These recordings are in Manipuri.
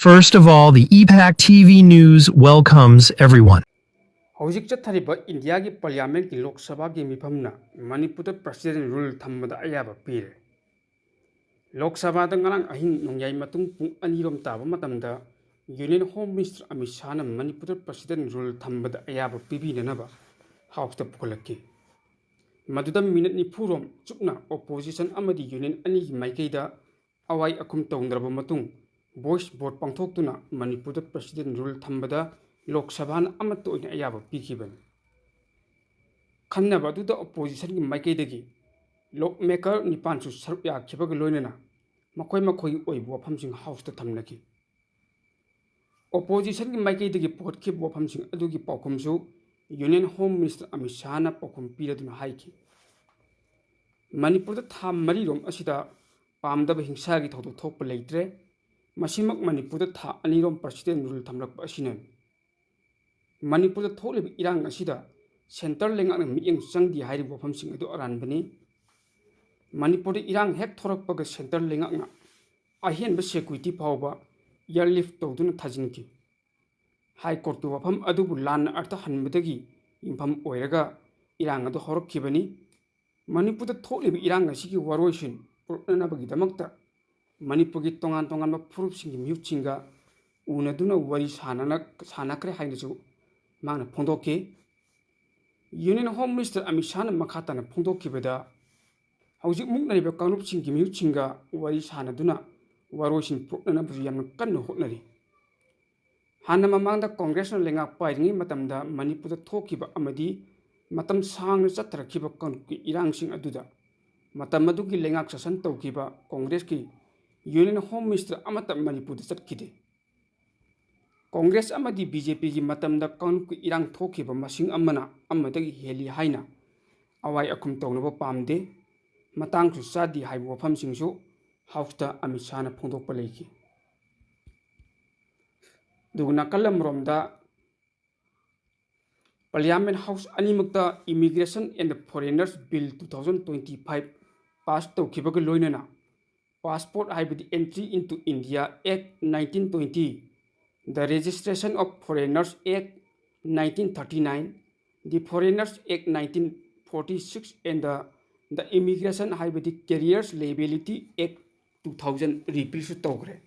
First of all, the EPAC TV News welcomes everyone. Hojik chathariba India ki Parliament ki Lok Sabha ki mifamna Manipur President rule thamada ayaba pire. Lok Sabha da ngarang ahin nongyai matung pung anirom taba matamda Union Home Minister Amit Shah na Manipur President rule thamada ayaba pibina naba House ta pukolaki. Maduda minute ni purom chukna opposition amadi Union ani ki maikaida awai akum taundraba matung voice vote pangthoktuna Manipur President rule thambada Lok Sabha amat oina ayaba pikiban. Khanna baduda opposition ki maikaidagi Lok maker nipan su saruk ya khibaga loinana makoi makoi oibu wafamsing house ta thamnaki. Opposition ki maikaidagi pot khib wafamsing adugi paukumsu Union Home Minister Amit Shah na paukum piraduna haiki. Manipur da tham mari rom asida pamdaba hingsa gi thodu thokpa leitre masimak Manipur da tha anirom president rule thamlak asinan. Manipur da tholib irang asida center lengak na miyeng sangdi hairi wafamsing adu aranbani. Manipur da irang hek thorakpaga center lengak na ahian ba security pawba airlift tawduna thajinki. High Court ki wafam adubu lan arta hanbadagi impham oiraga irang adu horakkibani. Manipur da tholib irang asigi waroisin purnanabagi damakta Manipur ki tongan ba purupsingi miyutsinga unaduna wari sanakre hainasu magna phongdoki. Union Home Minister Amit Shah na makhatana phongdokibada hawjik muknariba kanupsingi miyutsinga wari sanaduna waroisin purnanabu yamna kanna hotnari. Hana mamangda Congress na lengak pairingi matamda Manipur da thokiba amadi matam sangna chatharakiba kanupki irangsing aduda matam adugi lengak sasan tawkiba Congress ki Union Home Minister amata Manipur da chatkide. Congress amadi BJP ki matamda kanupki irang thokiba masing amana amadagi heli haina awai akum tawnaba pamde matang su sadi haibu wafamsingsu House ta Amit Shah na phongdokpa leiki. Duguna kalam romda Parliament House animakta Immigration and Foreigners Bill 2025 pass tawkibaga loinana Passport haibadi Entry into India Act 1920, the Registration of Foreigners Act 1939, the Foreigners Act 1946 and the Immigration haibadi Careers Liability Act 2000 repeal su tawgre.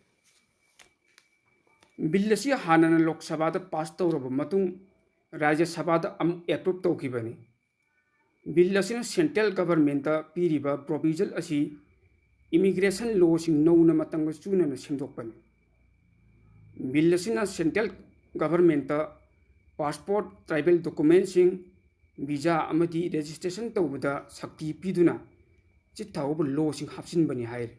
Bill asi hanana Lok Sabha da pass tawraba matung Rajya Sabha da approve tawkibani. Bill asina central government da piriba provisional asi immigration law sing no na matanga chuna na singdokpan. Bill asina central government da passport tribal documents sing visa amadi registration tawbada sakti piduna chithawba law sing hapsin bani hair.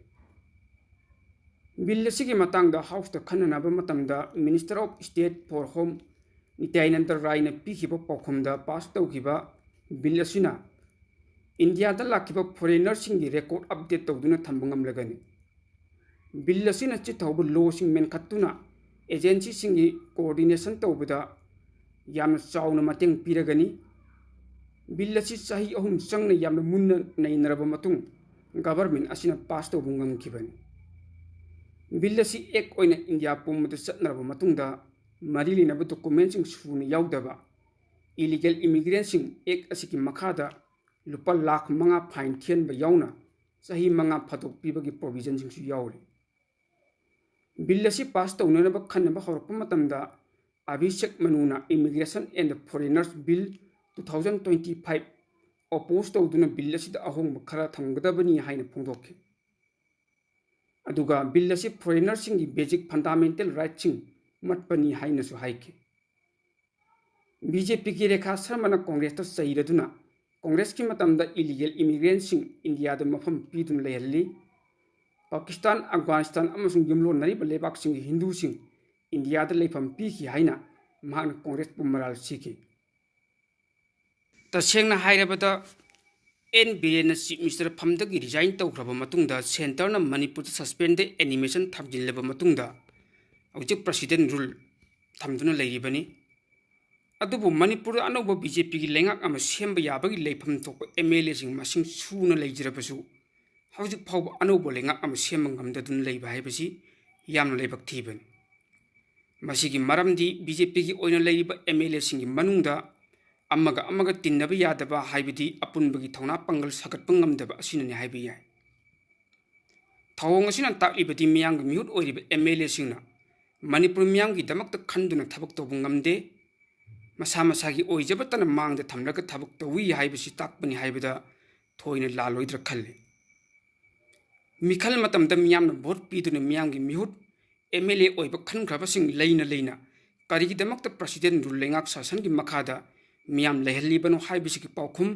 Bill asigi matangda house da khananaba matamda Minister of State for Home Nityananda Rai na pikiba paukhumda pass tawkiba bill asina India da lakiba foreigner singi record update tawduna thambangam lagani. Bill asina chithawba law sing men khattuna agency singi coordination tawbada yamna chawna mateng piragani. Bill asi sahi ahum sangna yamna munna nainaraba matung government asina pass tawbungam kibani. Bill asi ek oina India pumada chatnaraba matungda marili naba documents sing suna yaudaba illegal immigrants sing ek asiki makhada lupa lakh manga fine thian ba yauna sahi manga phatok pibagi provision sing su yauri. Bill asi pass tawnana ba khanna ba horpa matamda Abhishek Manuna Immigration and Foreigners Bill 2025 oppose tawduna bill asi da ahong khara thamgadabani haina phongdokki. Aduga bill asi foreigners singi basic fundamental rights sing matpani haina su haiki. BJP ki Rekha Sharma na Congress ta chairaduna Congress ki matamda illegal immigrants sing India da mafam pidun lehalli. Pakistan, Afghanistan amasung yumlo nariba lebak sing Hindu sing India da leifam piki haina mahakna Congress pumaral siki. Tasengna hairabada NBA na Chief Minister phamdagi resign tawkraba matungda center na Manipur da suspended animation thamjinlaba matungda hawjik president rule thamduna leiribani. Adubu Manipur anauba BJP ki lengak ama semba yabagi leifam thokpa MLA sing masing suna leijirabasu hawjik phawba anauba lengak ama semba ngamdadun leiba haibasi yamna leibak thibani. ꯃꯁꯤꯒꯤ ꯃꯔꯝꯗꯤ BJPꯒꯤ ꯑꯣꯏꯅ ꯂꯩꯔꯤꯕ MLAꯁꯤꯡꯒꯤ ꯃꯅꯨꯡꯗ ꯑꯃꯒ ꯇꯤꯟꯅꯕ ꯌꯥꯗꯕ ꯍꯥꯏꯕꯗꯤ ꯑꯄꯨꯟꯕꯒꯤ ꯊꯧꯅꯥ ꯄꯥꯡꯒꯜ ꯁꯥꯒꯠꯄ ꯉꯝꯗꯕ ꯑꯁꯤꯅꯅꯤ ꯍꯥꯏꯕ ꯌꯥꯏ꯫ ꯊꯧꯑꯣꯡ ꯑꯁꯤꯅ ꯇꯥꯛꯂꯤꯕꯗꯤ ꯃꯤꯌꯥꯝꯒꯤ ꯃꯤꯍꯨꯠ ꯑꯣꯏꯔꯤꯕ MLAꯁꯤꯡꯅ ꯃꯅꯤꯄꯨꯔ ꯃꯤꯌꯥꯝꯒꯤꯗꯃꯛꯇ ꯈꯟꯗꯨꯅ ꯊꯕꯛ ꯇꯧꯕ ꯉꯝꯗꯦ, ꯃꯁꯥ ꯃꯁꯥꯒꯤ ꯑꯣꯏꯖꯕꯇꯅ ꯃꯥꯡꯗ ꯊꯝꯂꯒ ꯊꯕꯛ ꯇꯧꯏ ꯍꯥꯏꯕꯁꯤ ꯇꯥꯛꯄꯅꯤ ꯍꯥꯏꯕꯗ ꯊꯣꯏꯅ ꯂꯥꯜꯂꯣꯏꯗ꯭ꯔꯥ ꯈꯜꯂꯤ꯫ ꯃꯤꯈꯜ ꯃꯇꯝꯗ ꯃꯤꯌꯥꯝꯅ ꯚꯣꯠ ꯄꯤꯗꯨꯅ ꯃꯤꯌꯥꯝꯒꯤ ꯃꯤꯍꯨꯠ MLA ꯑꯣꯏꯕ ꯈꯟꯈ꯭ꯔꯕꯁꯤꯡ ꯂꯩꯅ ꯀꯔꯤꯒꯤꯗꯃꯛꯇ ꯄ꯭ꯔꯁꯤꯗꯦꯟ ꯔꯨꯜ ꯂꯩꯉꯥꯛ ꯁꯥꯁꯟꯒꯤ ꯃꯈꯥꯗ ꯃꯤꯌꯥꯝ ꯂꯩꯍꯜꯂꯤꯕꯅꯣ ꯍꯥꯏꯕꯁꯤꯒꯤ ꯄꯥꯎꯈꯨꯝ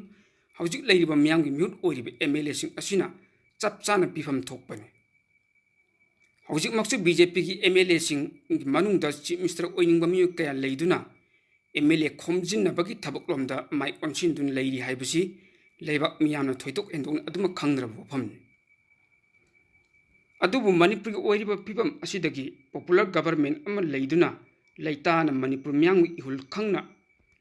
ꯍꯧꯖꯤꯛ ꯂꯩꯔꯤꯕ ꯃꯤꯌꯥꯝꯒꯤ ꯃꯤꯍꯨꯠ ꯑꯣꯏꯔꯤꯕ MLAꯁꯤꯡ ꯑꯁꯤꯅ ꯆꯞ ꯆꯥꯅ ꯄꯤꯐꯝ ꯊꯣꯛꯄꯅꯤ꯫ ꯍꯧꯖꯤꯛꯃꯛꯁꯨ BJPꯒꯤ MLAꯁꯤꯡꯒꯤ ꯃꯅꯨꯡꯗ ꯆꯤꯞ ꯃꯤꯅꯤꯁꯇꯔ ꯑꯣꯏꯅꯤꯡꯕ ꯃꯤꯑꯣꯏ ꯀꯌꯥ ꯂꯩꯗꯨꯅ MLA ꯈꯣꯝꯖꯤꯟꯅꯕꯒꯤ ꯊꯕꯛꯂꯣꯝꯗ ꯃꯥꯏ ꯑꯣꯟꯁꯤꯟꯗꯨꯅ ꯂꯩꯔꯤ ꯍꯥꯏꯕꯁꯤ ꯂꯩꯕꯥꯛ ꯃꯤꯌꯥꯝꯅ ꯊꯣꯏꯗꯣꯛ ꯍꯦꯟꯗꯣꯛꯅ ꯑꯗꯨꯃꯛ ꯈꯪꯅꯔꯕ ꯋꯥꯐꯝꯅꯤ꯫ ꯑꯗꯨꯕꯨ ꯃꯅꯤꯄꯨꯔꯒꯤ ꯑꯣꯏꯔꯤꯕ ꯐꯤꯚꯝ ꯑꯁꯤꯗꯒꯤ ꯄꯣꯄꯨꯂꯔ ꯒꯚꯔꯟꯃꯦꯟꯠ ꯑꯃ ꯂꯩꯗꯨꯅ ꯂꯩꯇꯥꯅ ꯃꯅꯤꯄꯨꯔ ꯃꯤꯌꯥꯝꯒꯤꯏꯍꯨꯜ ꯈꯪꯅ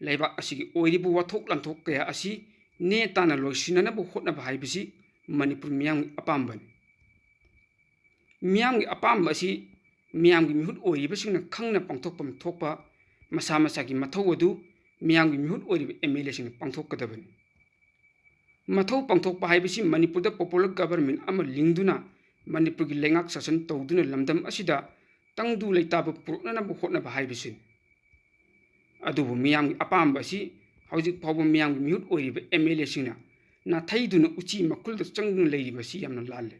ꯂꯩꯕꯥꯛ ꯑꯁꯤꯒꯤ ꯑꯣꯏꯔꯤꯕ ꯋꯥꯊꯣꯛ ꯂꯥꯟꯊꯣꯛ ꯀꯌꯥ ꯑꯁꯤ ꯅꯦ ꯇꯥꯅ ꯂꯣꯏꯁꯤꯟꯅꯅꯕ ꯍꯣꯠꯅꯕ ꯍꯥꯏꯕꯁꯤ ꯃꯅꯤꯄꯨꯔ ꯃꯤꯌꯥꯝꯒꯤ ꯑꯄꯥꯝꯕꯅꯤ꯫ ꯃꯤꯌꯥꯝꯒꯤ ꯑꯄꯥꯝꯕ ꯑꯁꯤ ꯃꯤꯌꯥꯝꯒꯤ ꯃꯤꯍꯨꯠ ꯑꯣꯏꯔꯤꯕꯁꯤꯡꯅ ꯈꯪꯅ ꯄꯥꯡꯊꯣꯛꯐꯝ ꯊꯣꯛꯄ ꯃꯁꯥ ꯃꯁꯥꯒꯤ ꯃꯊꯧ ꯑꯗꯨ ꯃꯤꯌꯥꯝꯒꯤ ꯃꯤꯍꯨꯠ ꯑꯣꯏꯔꯤꯕ MLAꯁꯤꯡꯅ ꯄꯥꯡꯊꯣꯛꯀꯗꯕꯅꯤ꯫ ꯃꯊꯧ ꯄꯥꯡꯊꯣꯛꯄ ꯍꯥꯏꯕꯁꯤ ꯃꯅꯤꯄꯨꯔꯗ ꯄꯣꯄꯨꯂꯔ ꯒꯚꯔꯟꯃꯦꯟꯠ ꯑꯃ ꯂꯤꯡꯗꯨꯅ ꯃꯅꯤꯄꯨꯔꯒꯤ ꯂꯩꯉꯥꯛ ꯁꯥꯁꯟ ꯇꯧꯗꯨꯅ ꯂꯝꯗꯝ ꯑꯁꯤꯗ ꯇꯪꯗꯨ ꯂꯩꯇꯥꯕ ꯄꯨꯔꯛꯅꯅꯕ ꯍꯣꯠꯅꯕ ꯍꯥꯏꯕꯁꯤꯅꯤ꯫ ꯑꯗꯨꯕꯨ ꯃꯤꯌꯥꯝꯒꯤ ꯑꯄꯥꯝꯕ ꯑꯁꯤ ꯍꯧꯖꯤꯛ ꯐꯥꯎꯕ MLAꯒꯤ ꯃꯤꯍꯨꯠ ꯑꯣꯏꯔꯤꯕ MLAꯁꯤꯡꯅ ꯅꯥꯊꯩꯗꯨꯅ ꯎꯆꯤ ꯃꯈꯨꯜꯗ ꯆꯪꯗꯨꯅ ꯂꯩꯔꯤꯕꯁꯤ ꯌꯥꯝꯅ ꯂꯥꯜꯂꯤ꯫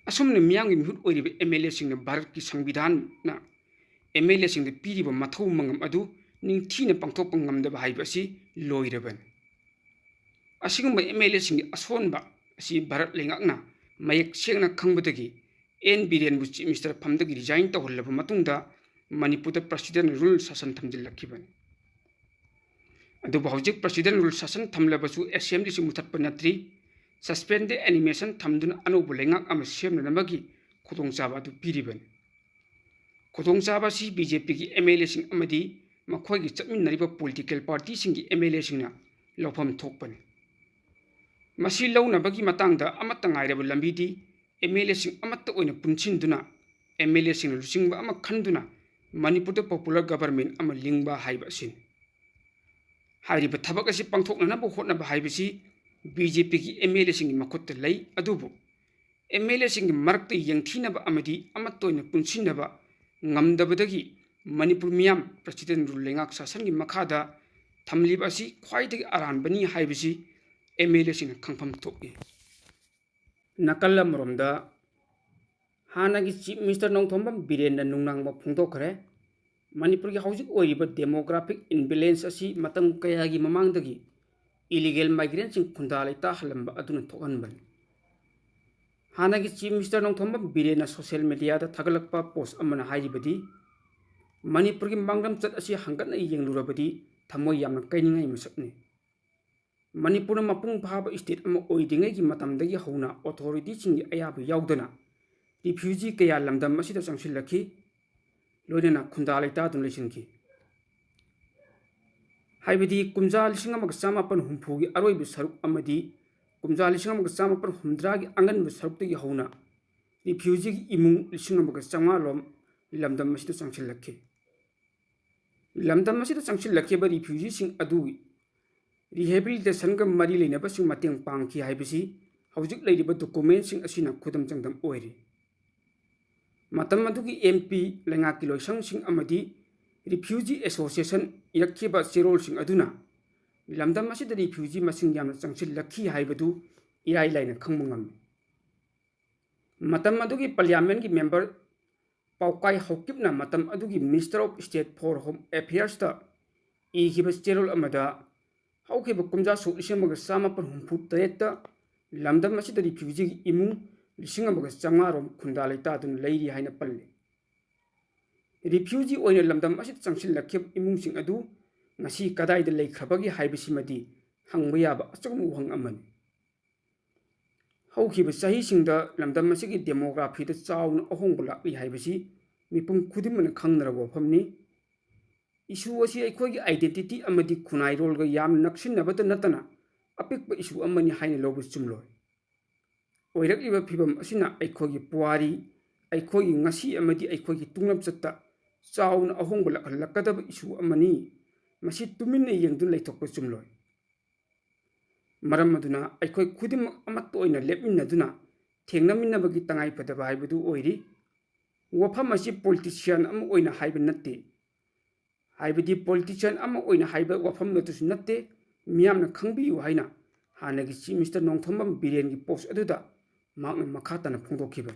ꯑꯁꯨꯝꯅ ꯃꯤꯌꯥꯝꯒꯤ ꯃꯤꯍꯨꯠ ꯑꯣꯏꯔꯤꯕ MLAꯁꯤꯡꯅ ꯚꯥꯔꯠꯀꯤ ꯁꯪꯕꯤꯙꯥꯟꯅ MLAꯁꯤꯡꯗ ꯄꯤꯔꯤꯕ ꯃꯊꯧ ꯃꯉꯝ ꯑꯗꯨ ꯅꯤꯡꯊꯤꯅ ꯄꯥꯡꯊꯣꯛꯄ ꯉꯝꯗꯕ ꯍꯥꯏꯕ ꯑꯁꯤ ꯂꯣꯏꯔꯕꯅꯤ꯫ ꯑꯁꯤꯒꯨꯝꯕ MLAꯁꯤꯡꯒꯤ ꯑꯁꯣꯟꯕ ꯑꯁꯤ ꯚꯥꯔꯠ ꯂꯩꯉꯥꯛꯅ ꯃꯌꯦꯛ ꯁꯦꯡꯅ ꯈꯪꯕꯗꯒꯤ N. ꯕꯤꯔꯦꯟꯕꯨ ꯆꯤꯞ ꯃꯤꯅꯤꯁꯇꯔ ꯐꯝꯗꯒꯤ ꯔꯤꯖꯥꯏꯟ ꯇꯧꯍꯜꯂꯕ ꯃꯇꯨꯡꯗ ꯃꯅꯤꯄꯨꯔꯗ ꯄ꯭ꯔꯁꯤꯗꯦꯟ ꯔꯨꯜ ꯁꯥꯁꯟ ꯊꯝꯖꯤꯜꯂꯛꯈꯤꯕꯅꯤ꯫ ꯑꯗꯨꯕꯨ ꯍꯧꯖꯤꯛ ꯄ꯭ꯔꯁꯤꯗꯦꯟ ꯔꯨꯜ ꯁꯥꯁꯟ ꯊꯝꯂꯕꯁꯨ ꯑꯦꯁꯦꯝꯕ꯭ꯂꯤꯁꯤ ꯃꯨꯊꯠꯄ ꯅꯠꯇ꯭ꯔꯤ, ꯁꯁꯄꯦꯟꯗꯦꯗ ꯑꯦꯅꯤꯃꯦꯁꯟ ꯊꯝꯗꯨꯅ ꯑꯅꯧꯕ ꯂꯩꯉꯥꯛ ꯑꯃ ꯁꯦꯝꯅꯅꯕꯒꯤ ꯈꯨꯗꯣꯡꯆꯥꯕ ꯑꯗꯨ ꯄꯤꯔꯤꯕꯅꯤ꯫ ꯈꯨꯗꯣꯡꯆꯥꯕ ꯑꯁꯤ BJPꯒꯤ MLAꯁꯤꯡ ꯑꯃꯗꯤ ꯃꯈꯣꯏꯒꯤ ꯆꯠꯃꯤꯟꯅꯔꯤꯕ ꯄꯣꯂꯤꯇꯤꯀꯦꯜ ꯄꯥꯔꯇꯤꯁꯤꯡꯒꯤ MLAꯁꯤꯡꯅ ꯂꯧꯐꯝ ꯊꯣꯛꯄꯅꯤ꯫ ꯃꯁꯤ ꯂꯧꯅꯕꯒꯤ ꯃꯇꯥꯡꯗ ꯑꯃꯠꯇ ꯉꯥꯏꯔꯕ ꯂꯝꯕꯤꯗꯤ MLAꯁꯤꯡ ꯑꯃꯠꯇ ꯑꯣꯏꯅ ꯄꯨꯟꯁꯤꯟꯗꯨꯅ MLAꯁꯤꯡꯅ ꯂꯨꯆꯤꯡꯕ ꯑꯃ ꯈꯟꯗꯨꯅ ꯃꯅꯤꯄꯨꯔꯗ ꯄꯣꯄꯨꯂꯔ ꯒꯚꯔꯟꯃꯦꯟꯠ ꯑꯃ ꯂꯤꯡꯕ ꯍꯥꯏꯕ ꯑꯁꯤꯅꯤ꯫ ꯍꯥꯏꯔꯤꯕ ꯊꯕꯛ ꯑꯁꯤ ꯄꯥꯡꯊꯣꯛꯅꯅꯕ ꯍꯣꯠꯅꯕ ꯍꯥꯏꯕꯁꯤ BJPꯒꯤ MLAꯁꯤꯡꯒꯤ ꯃꯈꯨꯠꯇ ꯂꯩ, ꯑꯗꯨꯕꯨ MLAꯁꯤꯡꯒꯤ ꯃꯔꯛꯇ ꯌꯦꯡꯊꯤꯅꯕ ꯑꯃꯗꯤ ꯑꯃꯠꯇ ꯑꯣꯏꯅ ꯄꯨꯟꯁꯤꯟꯅꯕ ꯉꯝꯗꯕꯗꯒꯤ ꯃꯅꯤꯄꯨꯔ ꯃꯤꯌꯥꯝ ꯄ꯭ꯔꯁꯤꯗꯦꯟ ꯔꯨꯜ ꯂꯩꯉꯥꯛ ꯁꯥꯁꯟꯒꯤ ꯃꯈꯥꯗ ꯊꯝꯂꯤꯕ ꯑꯁꯤ ꯈ꯭ꯋꯥꯏꯗꯒꯤ ꯑꯔꯥꯟꯕꯅꯤ ꯍꯥꯏꯕꯁꯤ MLAꯁꯤꯡꯅ ꯈꯪꯐꯝ ꯊꯣꯛꯏ꯫ ꯅꯥꯀꯜ ꯑꯃꯔꯣꯝꯗ ꯍꯥꯟꯅꯒꯤ ꯆꯤꯞ ꯃꯤꯅꯤꯁꯇꯔ ꯅꯣꯡꯊꯣꯝꯕꯝ ꯕꯤꯔꯦꯟꯅ ꯅꯨꯡꯅꯥꯡꯕ ꯐꯣꯡꯗꯣꯛꯈ꯭ꯔꯦ꯫ ꯃꯅꯤꯄꯨꯔꯒꯤ ꯍꯧꯖꯤꯛ ꯑꯣꯏꯔꯤꯕ ꯗꯦꯃꯣꯒ꯭ꯔꯥꯐꯤꯛ ꯏꯟꯕꯦꯂꯦꯟꯁ ꯑꯁꯤ ꯃꯇꯝ ꯀꯌꯥꯒꯤ ꯃꯃꯥꯡꯗꯒꯤ ꯏꯂꯤꯒꯦꯜ ꯃꯥꯏꯒ꯭ꯔꯦꯟꯠꯁꯤꯡ ꯈꯨꯟꯗꯥ ꯂꯩꯇꯥꯍꯜꯂꯝꯕ ꯑꯗꯨꯅ ꯊꯣꯛꯍꯟꯕꯅꯤ꯫ ꯍꯥꯟꯅꯒꯤ ꯆꯤꯞ ꯃꯤꯅꯤꯁꯇꯔ ꯅꯣꯡꯊꯣꯝꯕꯝ ꯕꯤꯔꯦꯟꯅ ꯁꯣꯁꯤꯌꯦꯜ ꯃꯤꯗꯤꯌꯥꯗ ꯊꯥꯒꯠꯂꯛꯄ ꯄꯣꯁꯠ ꯑꯃꯅ ꯍꯥꯏꯔꯤꯕꯗꯤ ꯃꯅꯤꯄꯨꯔꯒꯤ ꯃꯥꯡꯂꯝꯆꯠ ꯑꯁꯤ ꯍꯪꯒꯠꯅ ꯌꯦꯡꯂꯨꯔꯕꯗꯤ ꯊꯃꯣꯏ ꯌꯥꯝꯅ ꯀꯥꯏꯅꯤꯡꯉꯥꯏ ꯃꯁꯛꯅꯤ꯫ ꯃꯅꯤꯄꯨꯔꯅ ꯃꯄꯨꯡ ꯐꯥꯕ ꯁ꯭ꯇꯦꯠ ꯑꯃ ꯑꯣꯏꯗ꯭ꯔꯤꯉꯩꯒꯤ ꯃꯇꯝꯗꯒꯤ ꯍꯧꯅ ꯑꯣꯊꯣꯔꯤꯇꯤꯁꯤꯡꯒꯤ ꯑꯌꯥꯕ ꯌꯥꯎꯗꯅ ꯔꯤꯐ꯭ꯌꯨꯖꯤ ꯀꯌꯥ ꯂꯝꯗꯝ ꯑꯁꯤꯗ ꯆꯪꯁꯤꯜꯂꯛꯈꯤ, ꯂꯣꯏꯅꯅ ꯈꯨꯟꯗꯥ ꯂꯩꯇꯥꯗꯨꯅ ꯂꯩꯁꯤꯟꯈꯤ꯫ ꯍꯥꯏꯕꯗꯤ ꯀꯨꯝꯖꯥ 1970ꯒꯤ ꯑꯔꯣꯏꯕ ꯁꯔꯨꯛ ꯑꯃꯗꯤ ꯀꯨꯝꯖꯥ 1970ꯒꯤ ꯑꯉꯟꯕ ꯁꯔꯨꯛꯇꯒꯤ ꯍꯧꯅ ꯔꯤꯐ꯭ꯌꯨꯖꯤꯒꯤ ꯏꯃꯨꯡ 1,500 ꯂꯣꯝ ꯂꯝꯗꯝ ꯑꯁꯤꯗ ꯆꯪꯁꯤꯜꯂꯛꯈꯤ꯫ ꯂꯝꯗꯝ ꯑꯁꯤꯗ ꯆꯪꯁꯤꯜꯂꯛꯈꯤꯕ ꯔꯤꯐ꯭ꯌꯨꯖꯤꯁꯤꯡ ꯑꯗꯨꯒꯤ ꯔꯤꯍꯦꯕꯤꯂꯤꯇꯦꯁꯟꯒ ꯃꯔꯤ ꯂꯩꯅꯕꯁꯤꯡ ꯃꯇꯦꯡ ꯄꯥꯡꯈꯤ ꯍꯥꯏꯕꯁꯤ ꯍꯧꯖꯤꯛ ꯂꯩꯔꯤꯕ ꯗꯣꯀꯨꯃꯦꯟꯠꯁꯤꯡ ꯑꯁꯤꯅ ꯈꯨꯗꯝ ꯆꯥꯡꯗꯝ ꯑꯣꯏꯔꯤ꯫ ꯃꯇꯝ ꯑꯗꯨꯒꯤ MP, ꯂꯩꯉꯥꯛꯀꯤ ꯂꯣꯏꯁꯪꯁꯤꯡ ꯑꯃꯗꯤ ꯔꯤꯐ꯭ꯌꯨꯖꯤ ꯑꯦꯁꯣꯁꯤꯌꯦꯁꯟ ꯏꯔꯛꯈꯤꯕ ꯆꯦꯔꯣꯜꯁꯤꯡ ꯑꯗꯨꯅ ꯂꯝꯗꯝ ꯑꯁꯤꯗ ꯔꯤꯐ꯭ꯌꯨꯖꯤ ꯃꯁꯤꯡ ꯌꯥꯝꯅ ꯆꯪꯁꯤꯜꯂꯛꯈꯤ ꯍꯥꯏꯕꯗꯨ ꯏꯔꯥꯏ ꯂꯥꯏꯅ ꯈꯪꯕ ꯉꯝꯃꯤ꯫ ꯃꯇꯝ ꯑꯗꯨꯒꯤ ꯄꯥꯔꯂꯤꯌꯥꯃꯦꯟꯠꯀꯤ ꯃꯦꯝꯕꯔ ꯄꯥꯎꯀꯥꯏ ꯍꯧꯀꯤꯞꯅ ꯃꯇꯝ ꯑꯗꯨꯒꯤ minister of state for home ꯑꯦꯐꯤꯌꯔꯁꯇ ꯏꯈꯤꯕ ꯆꯦꯔꯣꯜ ꯑꯃꯗ ꯍꯧꯈꯤꯕ ꯀꯨꯝꯖꯥ-ꯁꯣꯛ 1967ꯇ ꯂꯝꯗꯝ ꯑꯁꯤꯗ ꯔꯤꯐ꯭ꯌꯨꯖꯤꯒꯤ ꯏꯃꯨꯡ 1,500 ꯔꯣꯝ ꯈꯨꯟꯗꯥ ꯂꯩꯇꯥꯗꯨꯅ ꯂꯩꯔꯤ ꯍꯥꯏꯅ ꯄꯜꯂꯤ꯫ ꯔꯤꯐ꯭ꯌꯨꯖꯤ ꯑꯣꯏꯅ ꯂꯝꯗꯝ ꯑꯁꯤꯗ ꯆꯪꯁꯤꯜꯂꯛꯈꯤꯕ ꯏꯃꯨꯡꯁꯤꯡ ꯑꯗꯨ ꯉꯁꯤ ꯀꯗꯥꯏꯗ ꯂꯩꯈ꯭ꯔꯕꯒꯦ ꯍꯥꯏꯕꯁꯤꯃꯗꯤ ꯍꯪꯕ ꯌꯥꯕ ꯑꯆꯨꯝꯕ ꯋꯥꯍꯪ ꯑꯃꯅꯤ꯫ ꯍꯧꯈꯤꯕ ꯆꯍꯤꯁꯤꯡꯗ ꯂꯝꯗꯝ ꯑꯁꯤꯒꯤ ꯗꯦꯃꯣꯒ꯭ꯔꯥꯐꯤꯗ ꯆꯥꯎꯅ ꯑꯍꯣꯡꯕ ꯂꯥꯛꯂꯤ ꯍꯥꯏꯕꯁꯤ ꯃꯤꯄꯨꯝ ꯈꯨꯗꯤꯡꯃꯛꯅ ꯈꯪꯅꯔꯕ ꯋꯥꯐꯝꯅꯤ꯫ ꯏꯁꯨ ꯑꯁꯤ ꯑꯩꯈꯣꯏꯒꯤ ꯑꯥꯏꯗꯦꯟꯇꯤꯇꯤ ꯑꯃꯗꯤ ꯈꯨꯟꯅꯥꯏꯔꯣꯜꯒ ꯌꯥꯝꯅ ꯅꯛꯁꯤꯟꯅꯕꯇ ꯅꯠꯇꯅ ꯑꯄꯤꯛꯄ ꯏꯁꯨ ꯑꯃꯅꯤ ꯍꯥꯏꯅ ꯂꯧꯕ ꯆꯨꯝꯂꯣꯏ꯫ ꯑꯣꯏꯔꯛꯂꯤꯕ ꯐꯤꯚꯝ ꯑꯁꯤꯅ ꯑꯩꯈꯣꯏꯒꯤ ꯄꯨꯋꯥꯔꯤ, ꯑꯩꯈꯣꯏꯒꯤ ꯉꯁꯤ ꯑꯃꯗꯤ ꯑꯩꯈꯣꯏꯒꯤ ꯇꯨꯡꯂꯝꯆꯠꯇ चाउन अहोंग लखलकदब इशू अमनी मसी तुमिन यंगदुन लेथोक चुमलोय मरम अदुना अखोय खुदिम अमत ओइना लेपिनदुना थेंगनमिनबगी तंगाई फदबा हाइबदु ओइरी वफम असी पॉलिटिशियन अम ओइना हाइब नत्ते हाइबदी पॉलिटिशियन अम ओइना हाइब वफम नतुस नत्ते मियामना खंगबियु हाइना हानगी चीफ मिनिस्टर नोंथोंबम बिरेन की पोस्ट अदुदा माकना मखातना फोंदोखिबा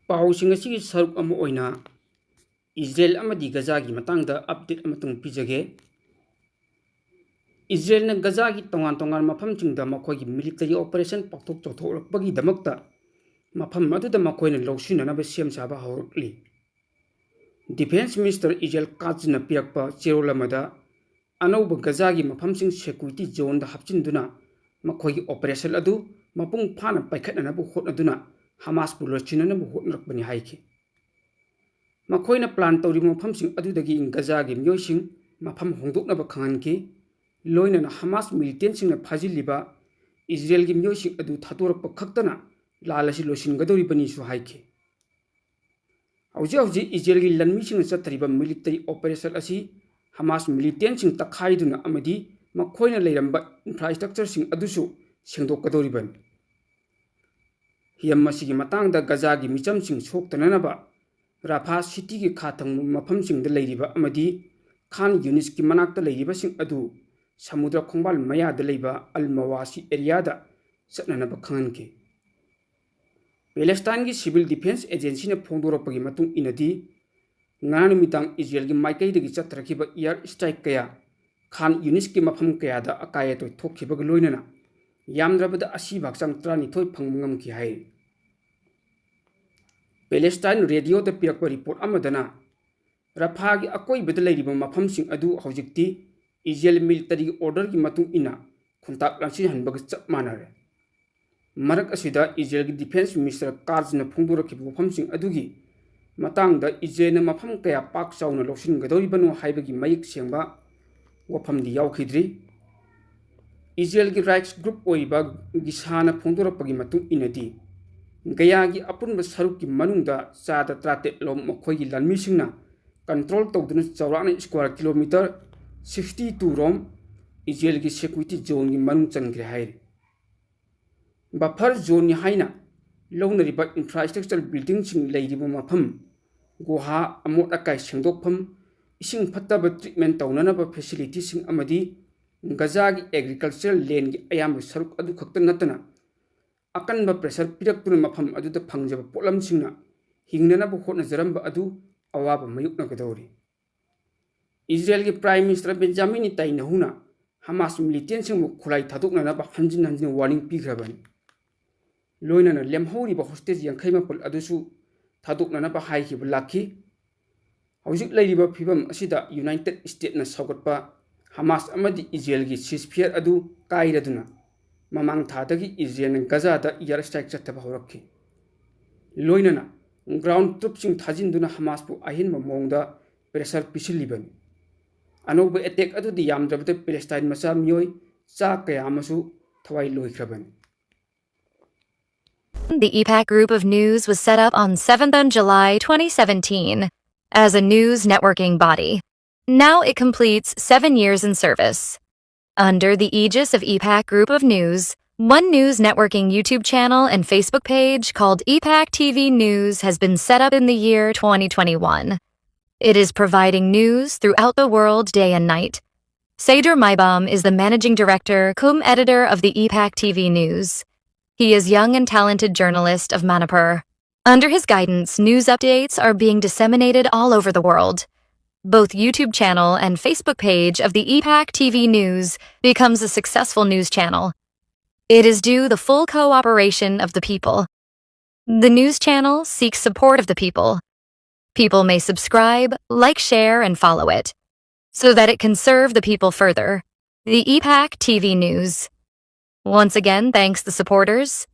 पाउसिंग असी सरुक अम ओइना इजराइल अमदी गजा की मतंगदा अपडेट अमतुंग पिजगे इजराइल ने गजा की तोंगान तोंगान मफमसिंगदा मखोगी मिलिटरी ऑपरेशन पाक्थोक चौथोरकपगी दमकता मफम अदुदा मखोइना लौसिननबा सेम साबा हौरकली डिफेंस मिनिस्टर इजराइल काजना पिरकपा चेरोलमदा अनौब गजा की मफमसिंग सिक्योरिटी जोन दा हपचिनदुना मखोगी ऑपरेशन अदु मपुंग फाना पाइखटनबु होटनदुना हमास पु लोचिननबु होटनरकबनी हाइखि मखोइना प्लान तौरी मफमसिंग अदुदगी गजा की मियोइसिंग मफम होंदोकनबा खंगनकी लोइनना हमास मिलिटेंटसिंगना फाजिलिबा इजराइल की मियोइसिंग अदु थादोरकप खक्तना लालसी लोसिनगदोरिबनीसु हाइखि हौजी इजराइल की लन्मीसिंग चत्तरिबा मिलिटरी ऑपरेशन असी हमास मिलिटेंटसिंग तखाइदुना अमदी मखोइना लेरंबा इंफ्रास्ट्रक्चरसिंग अदुसु सेंदोकदोरिबनी हियम मसिगी मतंगदा गजा की मिचमसिंग सोक्तननबा राफा सिटी की खाथंग मफमसिंग द लेरिबा अमदी खान यूनिस की मनाक्ता लेरिबासिंग अदु समुद्र खोंबाल मयादा लेबा अल मवासी एरियादा चटननबा खंगनके पैलेस्टाइन की सिविल डिफेंस एजेंसी ने फोंदोरपगी मतुंग इनदी नानुमितांग इजराइल की माइकैदगी चत्रखिबा एयर स्ट्राइक कया खान यूनिस की मफम कयादा अकायतो थोखिबग लोइनना यामद्रबदा असी भागचांग 32 फंगमंगमखि हाय पैलेस्टाइन रेडियो द पिरकप रिपोर्ट अमदना रफा की अकोइबद लेरिबा मफमसिंग अदु हौजिक्ति इजराइल मिलिटरी ऑर्डर की मतुंग इना खुंताक लांसिन हनबग चप मानरे मरक असिदा इजराइल की डिफेंस मिनिस्टर काजना फोंदोरखिबा मफमसिंग अदुगी मतंगदा इजराइल मफम कया पाक चाउना लौसिनगदोरिबनो हाइबगी मयिक सेंबा वफमदी यावखिद्री इजराइल की राइट्स ग्रुप ओइबा गिसाना फोंदोरपगी मतुंग इनदी गया की अपुनब सरुक की मनुंगदा चादा 38 लोम मखोइगी लन्मीसिंगना कंट्रोल तौदुना चौराना स्क्वायर किलोमीटर 62 रोम इजराइल की सिक्योरिटी जोन की मनुंग चनग्रे हाइरे बफर जोन हाइना लौनरिबा इंफ्रास्ट्रक्चर बिल्डिंग सिंग लेरिबा मफम गुहा अमोट अकाई सेंदोकफम इसिंग फत्तब ट्रीटमेंट तौननबा फैसिलिटी सिंग अमदी गजा की एग्रीकल्चरल लैंड की अयाम सरुक अदु खक्त नतना अकनबा प्रेशर पिरक्तुना मफम अदुदा फंगजबा पोलमसिंगना हिंगननबा होटनजरंबा अदु अवाब मयुकनगदौरी इजराइल की प्राइम मिनिस्टर बेंजामिन नेतन्याहुना हमास मिलिटेंटसिंग खुलाई थादोकननबा हंजिन हंजिन वार्निंग पीग्रबनी लोइनना लेमहौरिबा होस्टेज 50 अदुसु थादोकननबा हाइखिबा लाखी हौजिक लेरिबा फिबम असिदा यूनाइटेड स्टेट्सना सौगटपा हमास अमदी इजराइल की सीजफायर अदु काइरदुना ममांग थादगी इजराइल गजादा एयर स्ट्राइक चत्तबा हौरक्खि लोइनना ग्राउंड ट्रूप्सिंग थाजिनदुना हमासपु अहिनबा मोंगदा प्रेशर पिसिलिबनी अनौब अटैक अदुदी यामद्रबदा पैलेस्टाइन मचा मियोय चा कया अमसु थवाई लोइख्रबनी The EPAC Group of News was set up on 7th of July 2017 as a news networking body. Now it completes 7 years in service. Under the aegis of EPAC Group of News, one news networking YouTube channel and Facebook page called EPAC TV News has been set up in the year 2021. It is providing news throughout the world day and night. Seder Maibam is the managing director cum editor of the EPAC TV News. He is young and talented journalist of Manipur. Under his guidance, news updates are being disseminated all over the world. Both YouTube channel and Facebook page of the EPAC TV News becomes a successful news channel. It is due the full cooperation of the people. The news channel seeks support of the people. People may subscribe, like, share, and follow it, so that it can serve the people further. The EPAC TV News. Once again, thanks the supporters.